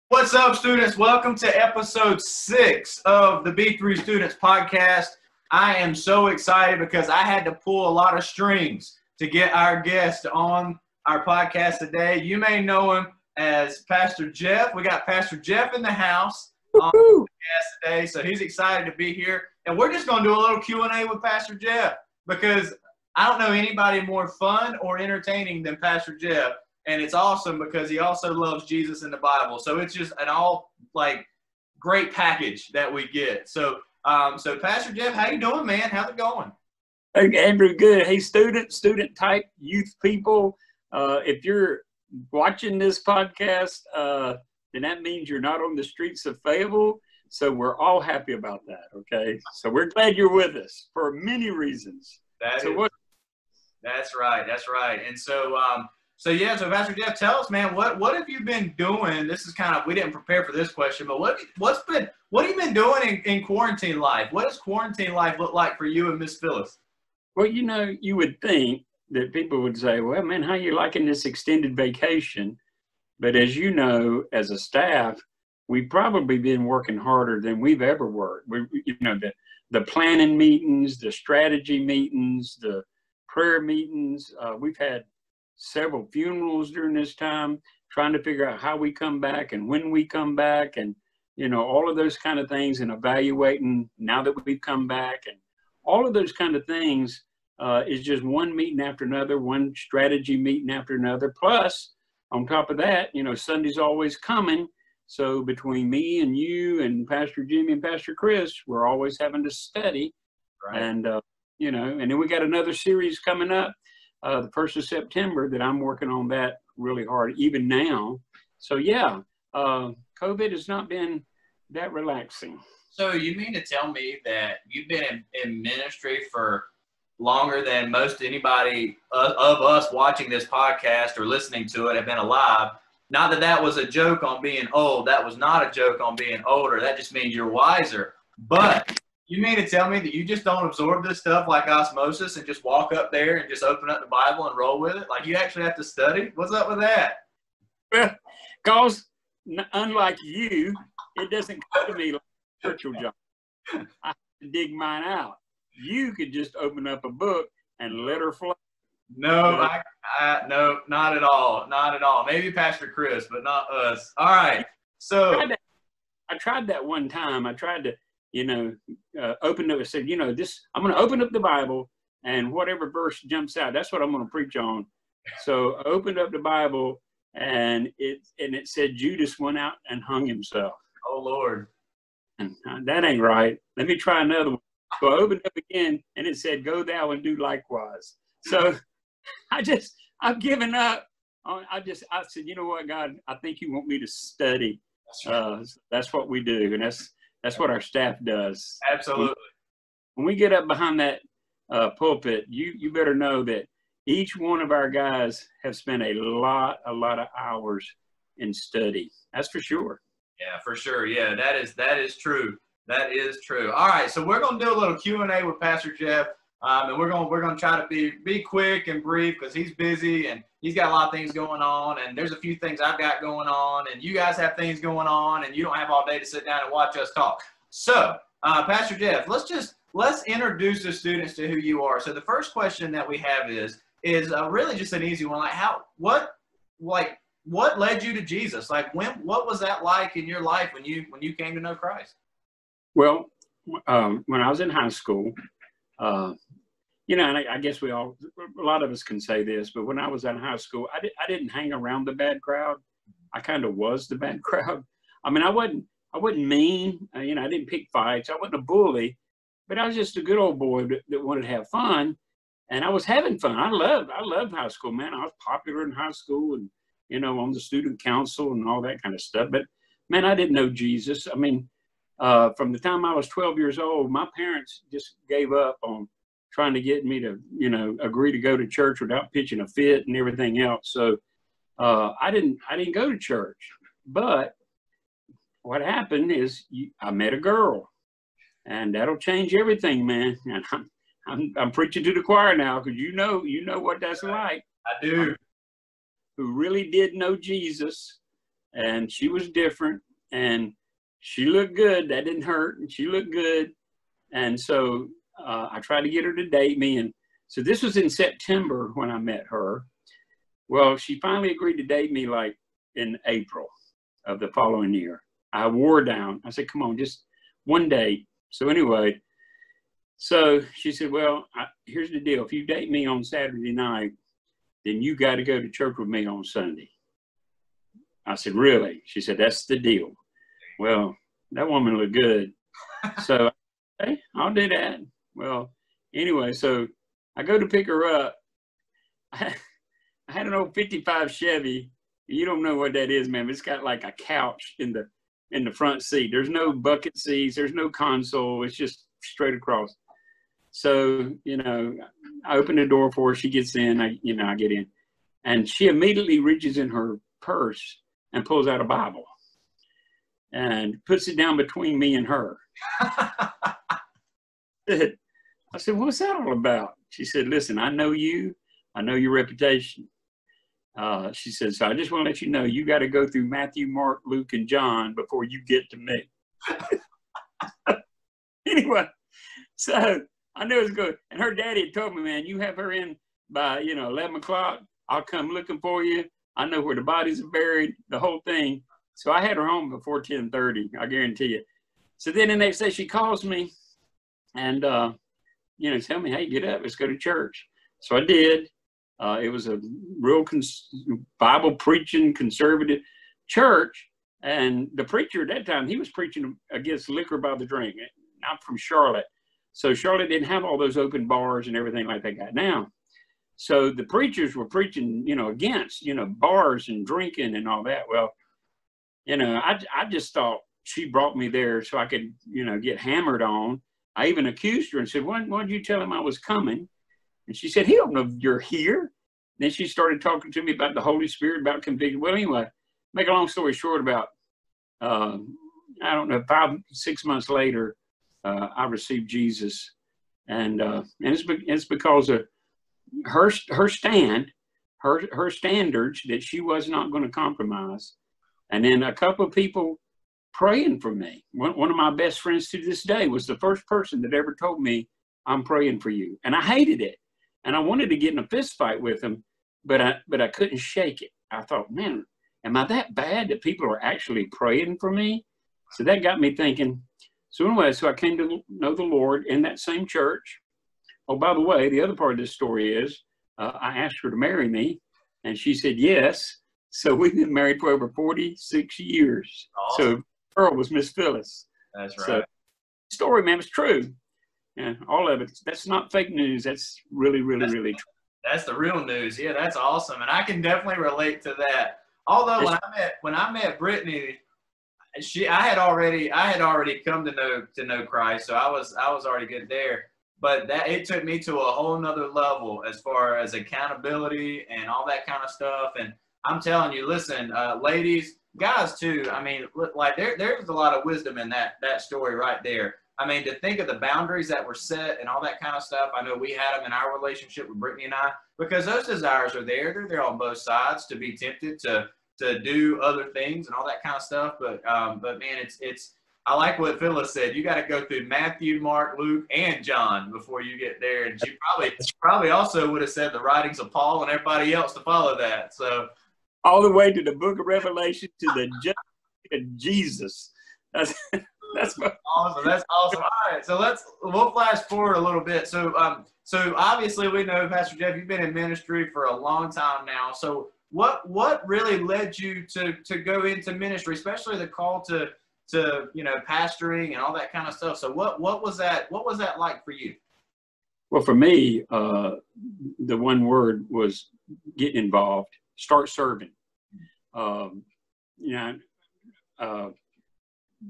What's up, students? Welcome to episode 6 of the B3Students podcast. I am so excited because I had to pull a lot of strings to get our guest on our podcast today. You may know him as Pastor Jeff. We got Pastor Jeff in the house on the podcast today, so he's excited to be here. And we're just going to do a little Q&A with Pastor Jeff because I don't know anybody more fun or entertaining than Pastor Jeff. And it's awesome because he also loves Jesus in the Bible. So it's just an all great package that we get. So Pastor Jeff, how you doing, man? How's it going? Hey, Andrew, good. Hey, student type, youth people, if you're watching this podcast, then that means you're not on the streets of Fayetteville. So we're all happy about that, okay? So we're glad you're with us for many reasons. That's right. That's right. And so Pastor Jeff, tell us, man, what have you been doing? This is kind of, we didn't prepare for this question, but what have you been doing in quarantine life? What does quarantine life look like for you and Miss Phyllis? Well, you know, you would think that people would say, well, man, how you liking this extended vacation? But as you know, as a staff, we've probably been working harder than we've ever worked. The planning meetings, the strategy meetings, the prayer meetings, we've had several funerals during this time, trying to figure out how we come back and when we come back, and all of those kind of things, and evaluating now that we've come back, and all of those kind of things is just one meeting after another, one strategy meeting after another. Plus, on top of that, Sunday's always coming. So between me and you and Pastor Jimmy and Pastor Chris, we're always having to study. Right. And, and then we got another series coming up. The 1st of September that I'm working on that really hard, even now. So yeah, COVID has not been that relaxing. So you mean to tell me that you've been in ministry for longer than most anybody of us watching this podcast or listening to it have been alive? Not that that was a joke on being old. That was not a joke on being older. That just means you're wiser. But you mean to tell me that you just don't absorb this stuff like osmosis and just walk up there and just open up the Bible and roll with it? Like, you actually have to study? What's up with that? Well, because unlike you, it doesn't come to me like a spiritual job. I have to dig mine out. You could just open up a book and let her flow. No, no, not at all. Not at all. Maybe Pastor Chris, but not us. All right. So I tried that one time. I tried to opened up and said, I'm going to open up the Bible, and whatever verse jumps out, that's what I'm going to preach on. So I opened up the Bible, and it said Judas went out and hung himself. Oh, Lord. And that ain't right. Let me try another one. So I opened up again, and it said, go thou and do likewise. So I've given up. I said, you know what, God, I think you want me to study. That's right. That's what we do, and that's what our staff does. Absolutely. When we get up behind that pulpit, you better know that each one of our guys have spent a lot of hours in study. That's for sure. Yeah, for sure. Yeah, that is true. That is true. All right, so we're going to do a little Q&A with Pastor Jeff, and we're going to try to be quick and brief because he's busy and he's got a lot of things going on, and there's a few things I've got going on, and you guys have things going on, and you don't have all day to sit down and watch us talk. So, Pastor Jeff, let's introduce the students to who you are. So the first question that we have is really just an easy one. Like, what led you to Jesus? Like, what was that like in your life when you came to know Christ? Well, when I was in high school, and I guess a lot of us can say this, but when I was in high school, I didn't hang around the bad crowd. I kind of was the bad crowd. I mean, I wasn't mean. I didn't pick fights. I wasn't a bully, but I was just a good old boy that wanted to have fun, and I was having fun. I loved high school, man. I was popular in high school, and on the student council and all that kind of stuff. But man, I didn't know Jesus. I mean, from the time I was 12 years old, my parents just gave up on trying to get me to, agree to go to church without pitching a fit and everything else. So I didn't go to church. But what happened is I met a girl, and that'll change everything, man. And I'm preaching to the choir now, because you know what that's like. I do. Who really did know Jesus, and she was different, and she looked good. That didn't hurt, and she looked good. And so I tried to get her to date me. And so this was in September when I met her. Well, she finally agreed to date me like in April of the following year. I wore down. I said, come on, just one date. So anyway, so she said, well, here's the deal. If you date me on Saturday night, then you got to go to church with me on Sunday. I said, really? She said, that's the deal. Well, that woman looked good. So, okay, I'll do that. Well, anyway, so I go to pick her up. I had an old 55 Chevy. You don't know what that is, man. It's got like a couch in the front seat. There's no bucket seats. There's no console. It's just straight across. So, you know, I open the door for her. She gets in. I get in. And she immediately reaches in her purse and pulls out a Bible and puts it down between me and her. I said, what's that all about? She said, listen, I know you. I know your reputation. She said, so I just want to let you know, you got to go through Matthew, Mark, Luke, and John before you get to me. Anyway, so I knew it was good. And her daddy had told me, man, you have her in by, 11 o'clock. I'll come looking for you. I know where the bodies are buried, the whole thing. So I had her home before 10:30, I guarantee you. So then the next day she calls me and, tell me, hey, get up, let's go to church. So I did. It was a real Bible preaching conservative church. And the preacher at that time, he was preaching against liquor by the drink. I'm from Charlotte. So Charlotte didn't have all those open bars and everything like they got now. So the preachers were preaching, against, bars and drinking and all that. Well, I just thought she brought me there so I could, get hammered on. I even accused her and said, why did you tell him I was coming? And she said, he don't know you're here. Then she started talking to me about the Holy Spirit, about conviction. Well, anyway, make a long story short, about, 5-6 months later, I received Jesus. And it's because of her standards that she was not going to compromise. And then a couple of people praying for me. One of my best friends to this day was the first person that ever told me, I'm praying for you. And I hated it. And I wanted to get in a fist fight with him, but I couldn't shake it. I thought, man, am I that bad that people are actually praying for me? So that got me thinking. So anyway, so I came to know the Lord in that same church. Oh, by the way, the other part of this story is I asked her to marry me, and she said yes. So we've been married for over 46 years. Awesome. So Earl was Miss Phyllis. That's right. So, story, man, it's true. And all of it. That's not fake news. That's really, really, really true. That's the real news. Yeah, that's awesome. And I can definitely relate to that. Although when I met Brittany, I had already come to know Christ, so I was already good there. But it took me to a whole nother level as far as accountability and all that kind of stuff. And I'm telling you, listen, ladies, guys too. I mean, like there's a lot of wisdom in that story right there. I mean, to think of the boundaries that were set and all that kind of stuff. I know we had them in our relationship with Brittany and I, because those desires are there. They're there on both sides to be tempted to do other things and all that kind of stuff. But man, it's I like what Phyllis said. You got to go through Matthew, Mark, Luke, and John before you get there. And she probably also would have said the writings of Paul and everybody else to follow that. So all the way to the book of Revelation to the Jesus. That's awesome. That's awesome. All right, so we'll flash forward a little bit. So obviously we know, Pastor Jeff, you've been in ministry for a long time now. So what really led you to go into ministry, especially the call to pastoring and all that kind of stuff? So what was that like for you? Well, for me, the one word was get involved, start serving.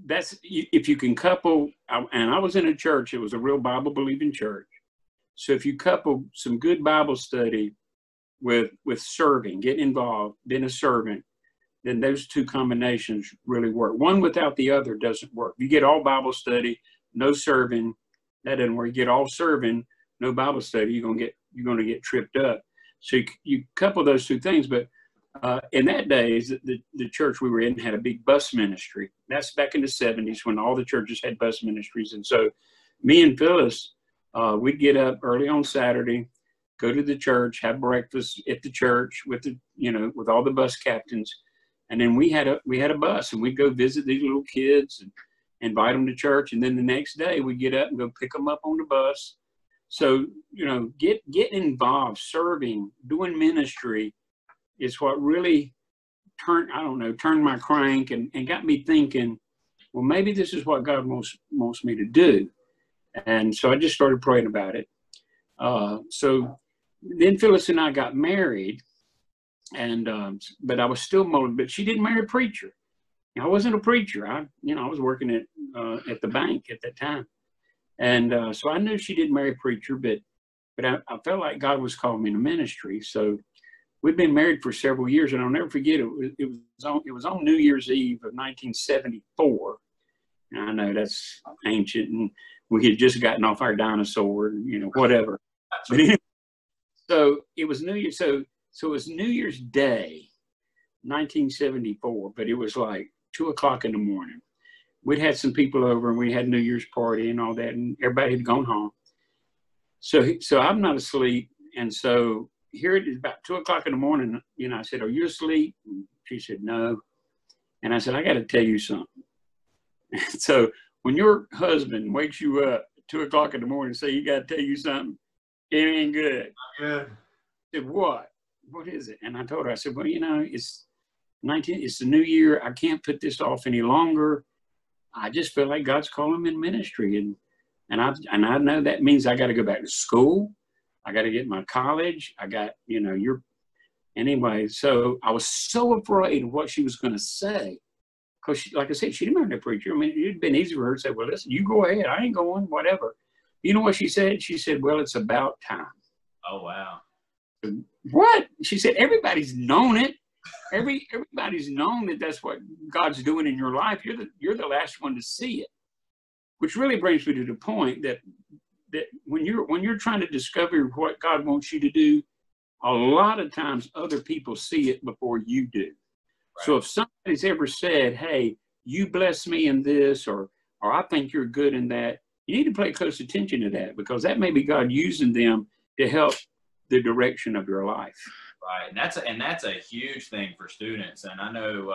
That's if you can couple, and I was in a church, it was a real Bible believing church. So if you couple some good Bible study with serving, getting involved, being a servant, then those two combinations really work. One without the other doesn't work. You get all Bible study, no serving, that doesn't work. You get all serving, no Bible study, you're gonna get tripped up. So you couple those two things, but in that days, the church we were in had a big bus ministry. That's back in the 70s when all the churches had bus ministries. And so me and Phyllis, we'd get up early on Saturday, go to the church, have breakfast at the church with with all the bus captains. And then we had a bus, and we'd go visit these little kids and invite them to church. And then the next day we'd get up and go pick them up on the bus. So, get involved, serving, doing ministry is what really turned my crank and got me thinking, well, maybe this is what God wants me to do. And so I just started praying about it. So then Phyllis and I got married, and but I was still motivated. But she didn't marry a preacher. I wasn't a preacher. I was working at the bank at that time. And so I knew she didn't marry a preacher, but I felt like God was calling me to ministry. So we'd been married for several years, and I'll never forget it was on New Year's Eve of 1974. And I know that's ancient, and we had just gotten off our dinosaur, whatever. But anyway, so it was New Year's. So it was New Year's Day, 1974, but it was like 2:00 in the morning. We'd had some people over, and we had New Year's party and all that, and everybody had gone home. So I'm not asleep. And so here it is about 2:00 in the morning. I said, "Are you asleep?" And she said, "No." And I said, "I got to tell you something." So when your husband wakes you up at 2:00 in the morning and say, "You got to tell you something," it ain't good. Good. I said, "What? What is it?" And I told her, I said, "Well, it's the new year. I can't put this off any longer. I just feel like God's calling me in ministry, and I know that means I got to go back to school. I got to get my college. I got, anyway." So I was so afraid of what she was going to say, because like I said, she didn't marry a preacher. I mean, it'd been easy for her to say, "Well, listen, you go ahead. I ain't going, whatever." You know what she said? She said, "Well, it's about time." Oh, wow. What? She said, "Everybody's known it. Everybody's known that that's what God's doing in your life. You're the last one to see it," which really brings me to the point that when you're trying to discover what God wants you to do, a lot of times other people see it before you do. Right. So if somebody's ever said, "Hey, you bless me in this," or "I think you're good in that," you need to pay close attention to that, because that may be God using them to help the direction of your life. Right, and that's a huge thing for students. And I know,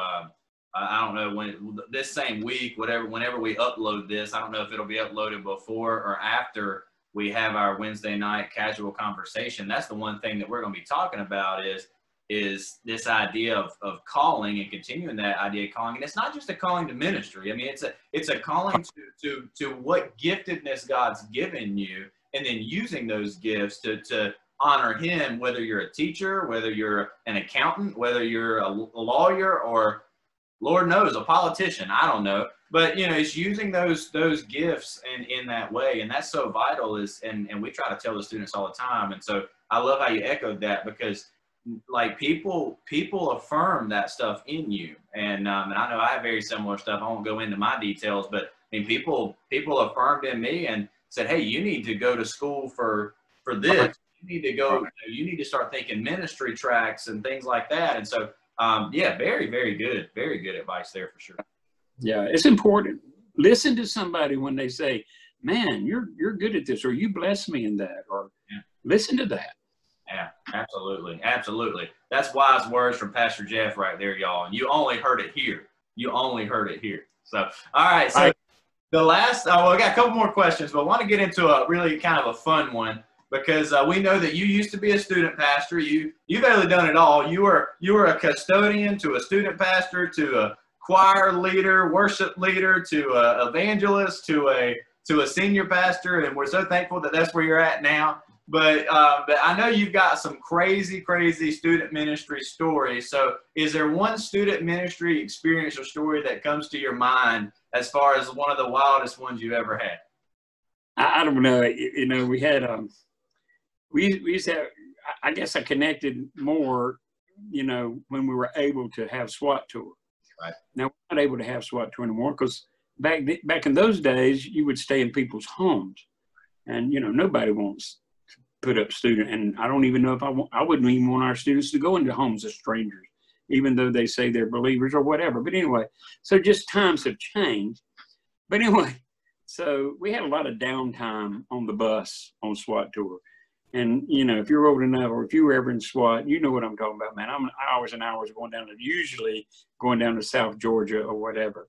I don't know when this same week, whenever we upload this, I don't know if it'll be uploaded before or after we have our Wednesday night casual conversation. That's the one thing that we're going to be talking about is this idea of calling and continuing that idea of calling. And it's not just a calling to ministry. I mean, it's a calling to what giftedness God's given you, and then using those gifts to honor Him, whether you're a teacher, whether you're an accountant, whether you're a lawyer, or Lord knows, a politician. I don't know. But, it's using those gifts in that way. And that's so vital, and we try to tell the students all the time. And so I love how you echoed that, because like people affirm that stuff in you. And I know I have very similar stuff. I won't go into my details, but I mean, people affirmed in me and said, "Hey, you need to go to school for this. You need to go, you need to start thinking ministry tracks and things like that." And so, yeah, very, very good advice there for sure. Yeah, it's important. Listen to somebody when they say, "Man, you're good at this," or "You bless me in that," or listen to that. Yeah, absolutely. Absolutely. That's wise words from Pastor Jeff right there, y'all. And you only heard it here. So, all right. So the last, we got a couple more questions, but I want to get into a really kind of a fun one, because we know that you used to be a student pastor. You've really done it all. You were a custodian, to a student pastor, to a choir leader, worship leader, to a evangelist, to a senior pastor, and we're so thankful that that's where you're at now. But I know you've got some crazy, crazy student ministry stories. So is there one student ministry experience or story that comes to your mind as far as one of the wildest ones you've ever had? I don't know. We had we used to have, I guess I connected more, when we were able to have SWAT tour. Right. Now we're not able to have SWAT tour anymore, because back in those days, you would stay in people's homes, and nobody wants put up student, and I don't even know if I wouldn't even want our students to go into homes of strangers, even though they say they're believers or whatever. But anyway, so just times have changed. But anyway, so we had a lot of downtime on the bus on SWAT tour. And, you know, if you're old enough, or if you were ever in SWAT, you know what I'm talking about, man. I'm hours and hours usually going down to South Georgia or whatever.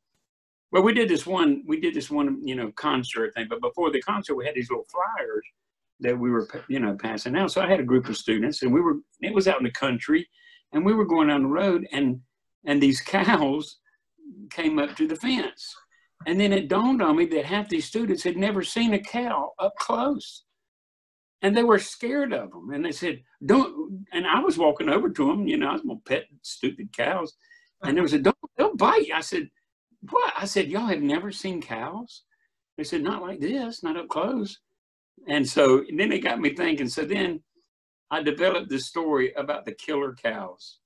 Well, we did this one, you know, concert thing. But before the concert, we had these little flyers that we were, you know, passing out. So I had a group of students, and it was out in the country, and we were going down the road, and these cows came up to the fence. And then it dawned on me that half these students had never seen a cow up close. And they were scared of them. And they said, don't, and I was walking over to them, you know, I was going to pet stupid cows. And they said, don't bite. I said, what? I said, y'all have never seen cows? They said, not like this, not up close. And so then they got me thinking. So then I developed this story about the killer cows,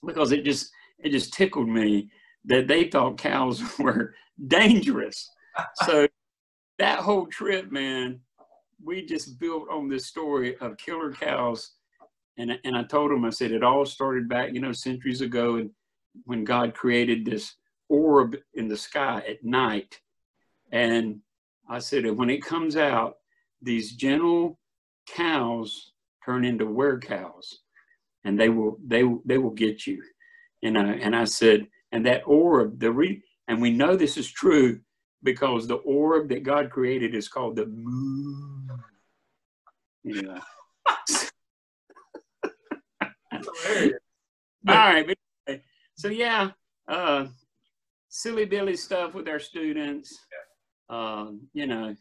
because it just tickled me that they thought cows were dangerous. So that whole trip, man, we just built on this story of killer cows. And I told them, I said, it all started back, you know, centuries ago, and when God created this orb in the sky at night. And I said, when it comes out, these gentle cows turn into were-cows, and they will get you. And I said, and that orb, and we know this is true because the orb that God created is called the moon. Anyway. All right. But, so yeah, silly Billy stuff with our students. You know,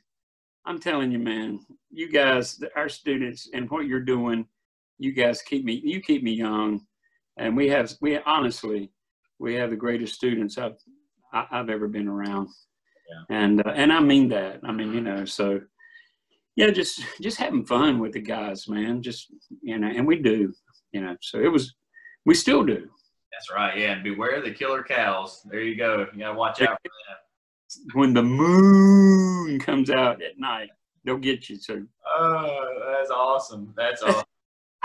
I'm telling you, man, you guys, our students, and what you're doing, you guys keep me young, and we have the greatest students I've ever been around. Yeah. And I mean that. I mean, you know, so yeah, just having fun with the guys, man. Just, you know, and we do, you know, so we still do. That's right. Yeah. And beware the killer cows. There you go. You got to watch out for that. When the moon comes out at night, they'll get you. So. Oh, that's awesome. That's awesome.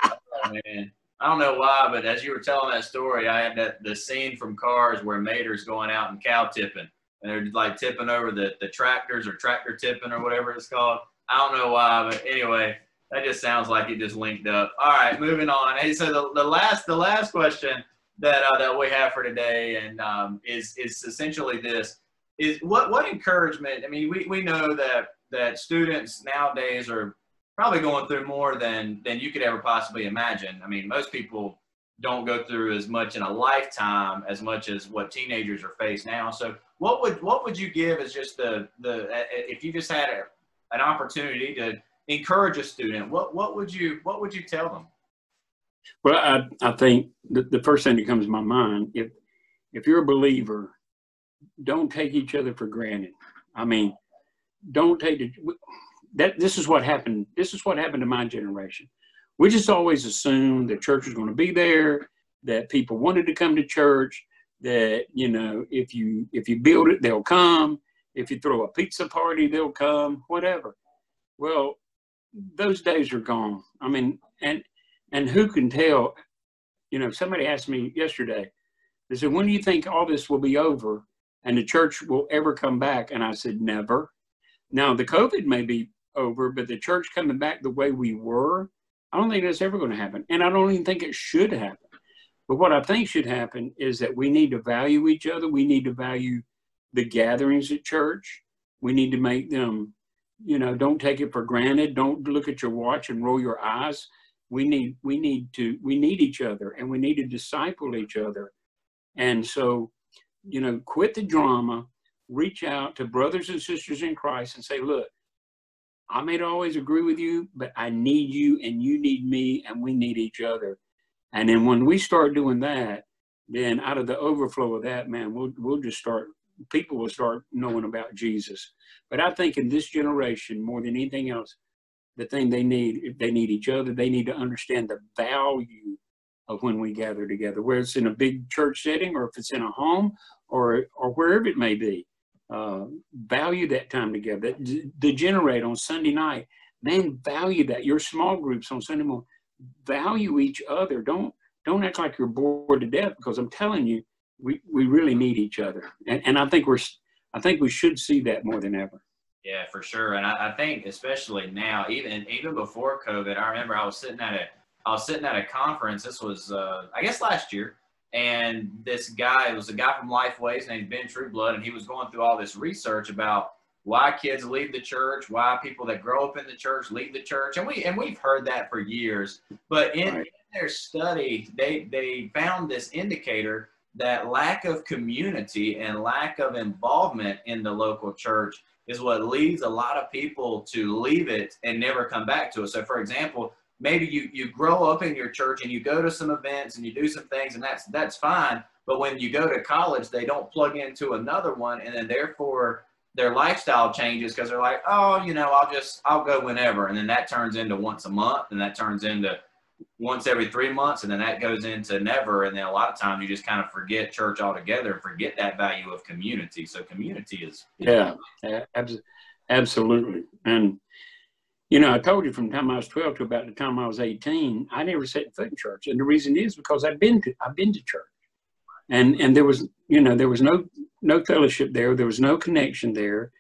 Oh, man. I don't know why, but as you were telling that story, I had the scene from Cars where Mater's going out and cow tipping, and they're like tipping over the tractors, or tractor tipping, or whatever it's called. I don't know why, but anyway, that just sounds like it just linked up. All right, moving on. Hey, so the last question that we have for today, and is essentially this: is what encouragement? I mean, we know that students nowadays are probably going through more than you could ever possibly imagine. I mean, most people don't go through as much in a lifetime as much as what teenagers are faced now. So what would you give as just if you just had an opportunity to encourage a student, what would you tell them? Well, I think the first thing that comes to my mind, if you're a believer, don't take each other for granted. I mean, don't take it. This is what happened. This is what happened to my generation. We just always assumed that church was going to be there, that people wanted to come to church, that, you know, if you build it, they'll come. If you throw a pizza party, they'll come, whatever. Well, those days are gone. I mean, and who can tell? You know, somebody asked me yesterday, they said, when do you think all this will be over and the church will ever come back? And I said, never. Now, the COVID may be over, but the church coming back the way we were, I don't think that's ever going to happen. And I don't even think it should happen. But what I think should happen is that we need to value each other. We need to value the gatherings at church. We need to make them, you know, don't take it for granted. Don't look at your watch and roll your eyes. We need each other, and we need to disciple each other. And so, you know, quit the drama, reach out to brothers and sisters in Christ and say, look, I may not always agree with you, but I need you and you need me, and we need each other. And then when we start doing that, then out of the overflow of that, man, we'll just start, people will start knowing about Jesus. But I think in this generation, more than anything else, the thing they need each other. They need to understand the value of when we gather together, whether it's in a big church setting or if it's in a home or wherever it may be. Value that time together. Degenerate on Sunday night. man, value that. Your small groups on Sunday morning, value each other. Don't act like you're bored to death, because I'm telling you, we really need each other. And I think we should see that more than ever. Yeah, for sure. And I think especially now, even before COVID, I remember I was sitting at a conference. This was I guess last year, and this guy, it was a guy from Lifeway, his name's Ben Trueblood, and he was going through all this research about why kids leave the church, why people that grow up in the church leave the church, and we've heard that for years. But in their study, they found this indicator that lack of community and lack of involvement in the local church is what leads a lot of people to leave it and never come back to it. So, for example, maybe you grow up in your church and you go to some events and you do some things, and that's fine. But when you go to college, they don't plug into another one, and then therefore their lifestyle changes because they're like, oh, I'll go whenever. And then that turns into once a month, and that turns into once every 3 months, and then that goes into never. And then a lot of times you just kind of forget church altogether and forget that value of community. So community is. Yeah, absolutely. And, I told you from the time I was 12 to about the time I was 18, I never set foot in church. And the reason is because I've been to church. And there was no fellowship there. There was no connection there.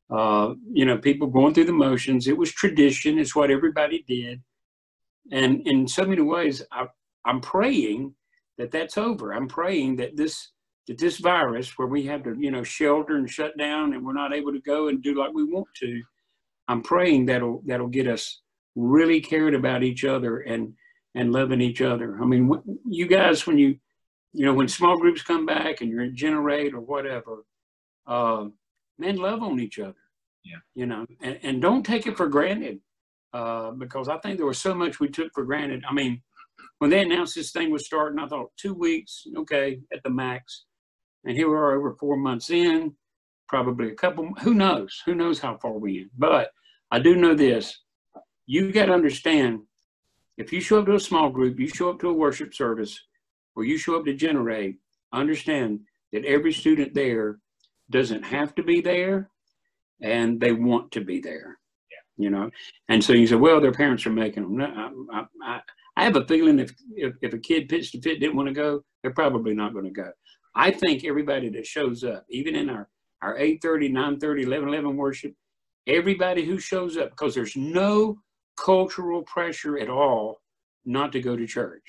People going through the motions. It was tradition. It's what everybody did. And in so many ways, I'm praying that that's over. I'm praying that this virus, where we have to, shelter and shut down, and we're not able to go and do like we want to, I'm praying that'll get us really cared about each other and loving each other. I mean, you guys, when when small groups come back and you're in Generate or whatever, man, love on each other. Yeah. And don't take it for granted, because I think there was so much we took for granted. I mean, when they announced this thing was starting, I thought 2 weeks, okay, at the max. And here we are over 4 months in, probably a couple, who knows how far we in. But I do know this, you got to understand, if you show up to a small group, you show up to a worship service, or you show up to Generate, understand that every student there doesn't have to be there, and they want to be there. Yeah. And so you say, well, their parents are making them. No, I have a feeling if a kid pitched a fit, didn't want to go, they're probably not going to go. I think everybody that shows up, even in our 8:30, 9:30, 11:11 worship, everybody who shows up, because there's no cultural pressure at all not to go to church.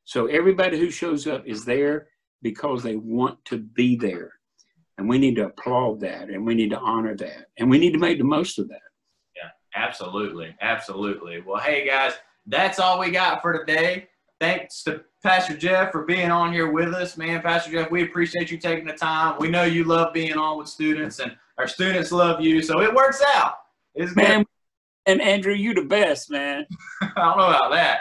So everybody who shows up is there because they want to be there. And we need to applaud that, and we need to honor that, and we need to make the most of that. Yeah, absolutely. Absolutely. Well, hey, guys, that's all we got for today. Thanks to Pastor Jeff for being on here with us. Man, Pastor Jeff, we appreciate you taking the time. We know you love being on with students, and our students love you, so it works out. It's man, good. And Andrew, you the best, man. I don't know about that.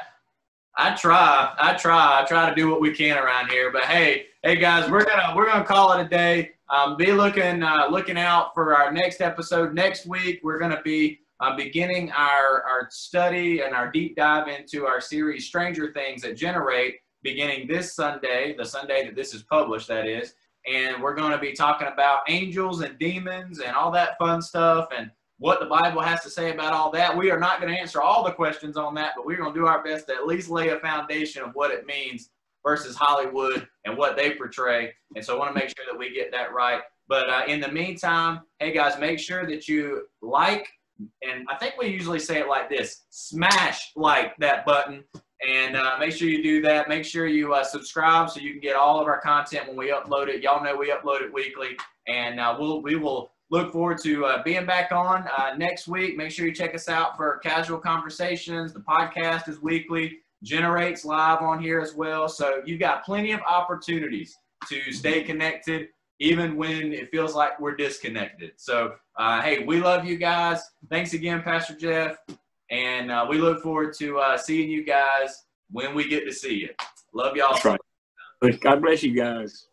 I try to do what we can around here. But hey guys, we're gonna call it a day. Be looking out for our next episode next week. We're gonna be beginning our study and our deep dive into our series Stranger Things at Generate, beginning this Sunday, the Sunday that this is published, that is. And we're going to be talking about angels and demons and all that fun stuff and what the Bible has to say about all that. We are not going to answer all the questions on that, but we're going to do our best to at least lay a foundation of what it means versus Hollywood and what they portray. And so I want to make sure that we get that right. But in the meantime, hey guys, make sure that you like, and I think we usually say it like this, smash like that button, and make sure you do that. Make sure you subscribe so you can get all of our content when we upload it. Y'all know we upload it weekly, and we will look forward to being back on next week. Make sure you check us out for Casual Conversations. The podcast is weekly. Generates live on here as well. So you've got plenty of opportunities to stay connected even when it feels like we're disconnected. So, hey, we love you guys. Thanks again, Pastor Jeff. And we look forward to seeing you guys when we get to see you. Love y'all. That's right. God bless you guys.